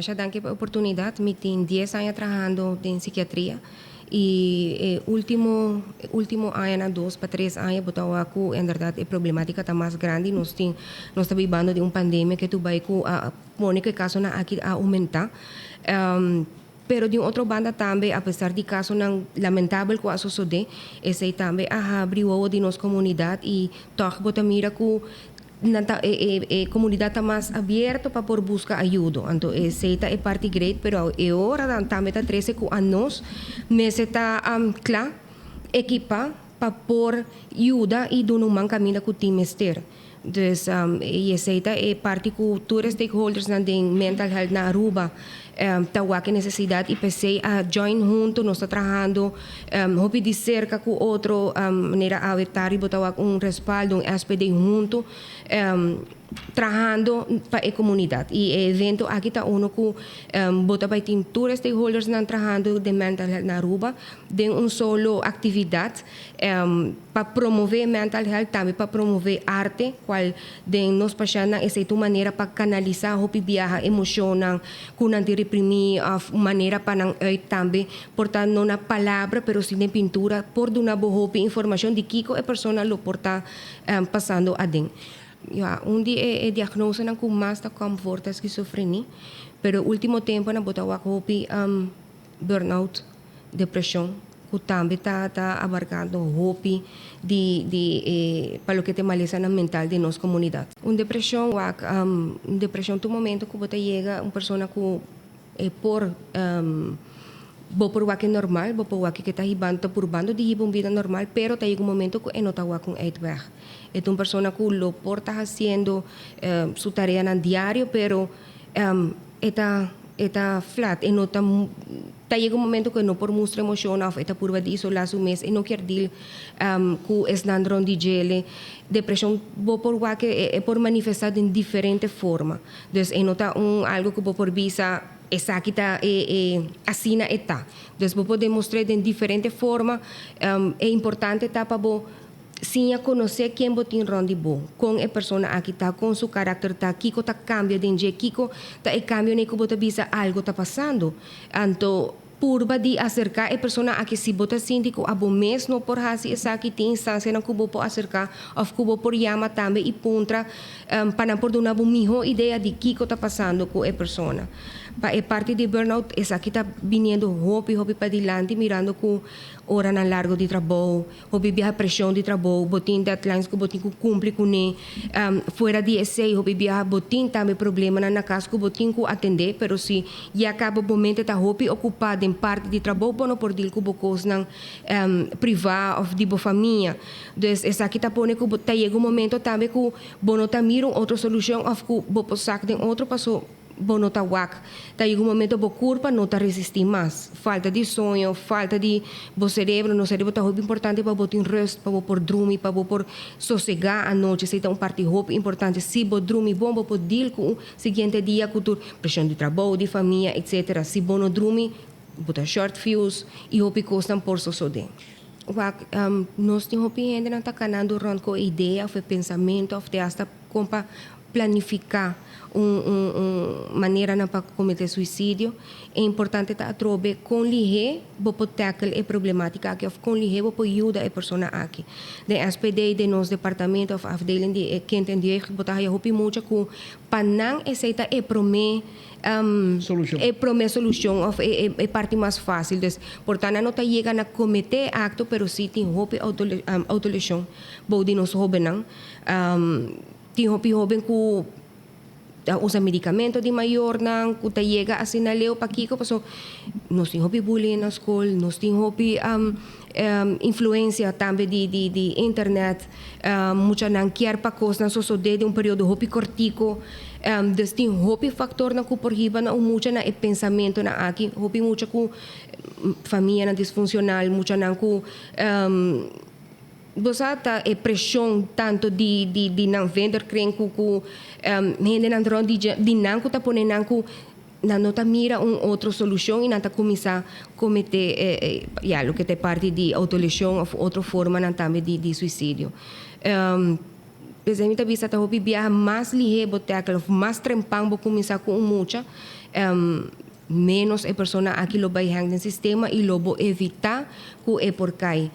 Muchas gracias por la oportunidad. Me tengo 10 años trabajando en psiquiatría y último año, 2 para 3 años, botava que en verdad a problemática está más grande. Nós estamos vivendo de uma pandemia que tu vai com a única caso na aqui a aumentar. Pero de outra banda também, apesar de caso não lamentável que a suceder, esse também abriu de nossa comunidade e toch bota mira que a comunidade está mais aberta para por buscar ajuda. Então, essa é parte grande, pero é hora também está 13 que a nós, mas está claro, equipar para por ajuda e do não caminho que o time ester. Então, essa é parte que todos os stakeholders na mental health na Aruba tawa que necessidade e pensei a join junto, nós está trabalhando hobby de cerca com outro maneira a vetar e botar respaldo, SPD junto trabalhando para a comunidade e evento aqui está uno que bota para ter todos os stakeholders não trabalhando de mental health na Aruba de solo atividade para promover mental health também para promover arte qual de nós passamos essa é maneira para canalizar hobby viaja emocional com não reprimir a maneira para não também portanto não na palavra pero sim em pintura por dar uma boa informação de que a pessoa lo porta passando a dentro. Ja, dia diagnose na com mais da conforta esquizofrenia, pero último tempo na botar o burnout, depressão, que também tá abarcando hopi para o que te maleza na mental de nossa comunidade. Depressão tu momento que você chega uma pessoa que é por por o que é normal, por o que está hibando por bando de uma vida normal, pero tá chega momento que não tá com uitweg. É uma pessoa que lo porta fazendo sua tarefa no diário, pero está flat, e não tá chega momento que não por mostrar emoção, ou está por de isolar o mês, e não quer dir que é nandron de gele, depressão, por o que é por manifestar de diferente forma. Então, não tá algo que por visa essa aqui está assim na está. Então, vou poder mostrar de diferente forma. É importante tá para sim a conhecer quem botin rondi bom, com a pessoa aqui tá com seu caráter tá, kiko tá cambia de jeito, kiko tá e cambio nem que bota visa algo tá passando. Então purba de acercar a pessoa aqui se bota síndico a bom mês no por hasi essa aqui tem instância não cubo por acercar of cubo por chama também e puntra para por dar uma boa ideia de que está passando com a pessoa. É parte de burnout, essa aqui está vindo hobby para dilante, mirando com hora na largo de trabalho, hobby viaja pressão de trabalho, botin deadlines que botin que cumpre com ne, fora de essay, hobby viaja botin também problema na casa que botin que atender, pero se já acaba o momento tá hobby ocupado em parte de trabalho, bom por dir que bocos não privado of de boa família. Então essa aqui tá pone que tá chega um momento também que bom tá mira outra solução of que bo saco de outro passou bom tá wak. Tá chega um momento bo culpa não tá resistir mais. Falta de sonho, falta de bo cérebro, no cérebro tá muito importante para botar rest, para por dormir, para por sossegar a noite, se tá parte muito importante. Se bo dormir bom, bo poder com o seguinte dia com pressão de trabalho, de família, etc. Se bo não dormir, botar short fuse e o pico estão por sossegar. Nós temos gente não tá canando rond com ideia, ou pensamento, ou de hasta compa planificar maneira para cometer suicídio. É importante estar trobe com lihe para tackle a problemática aqui, com lihe para ajudar a pessoa aqui. De SPD de nosso departamento of afdeling de quem entende botar já hopi muito com panang aceita e prome solução of é parte mais fácil. Des portanto não tá chega a cometer acto, pero sim tem hopi autolesão. Bodi nos hobenang tem hopi que usa medicamento de maior não que chega a sinaleu para kiko paso nós tem hopi bullying na escola, nós tem hopi influência também de internet, muita não quer para coisa não só de um período hopi cortico, des tem hopi factor na que por riba na muita na pensamento na aqui hopi muita com família na disfuncional, muita não com bosata é pressão tanto de não vender creem que gente não drone de não que tá pondo não que não tá mira outra solução e não tá começar a cometer o que é parte de autolesão ou outra forma não também de suicídio. Desde mi vista, tahu viaja más ligero, más trempang, bo começar com mucha, menos a persona aqui lo vai hang no sistema e lobo evitar que é por cai.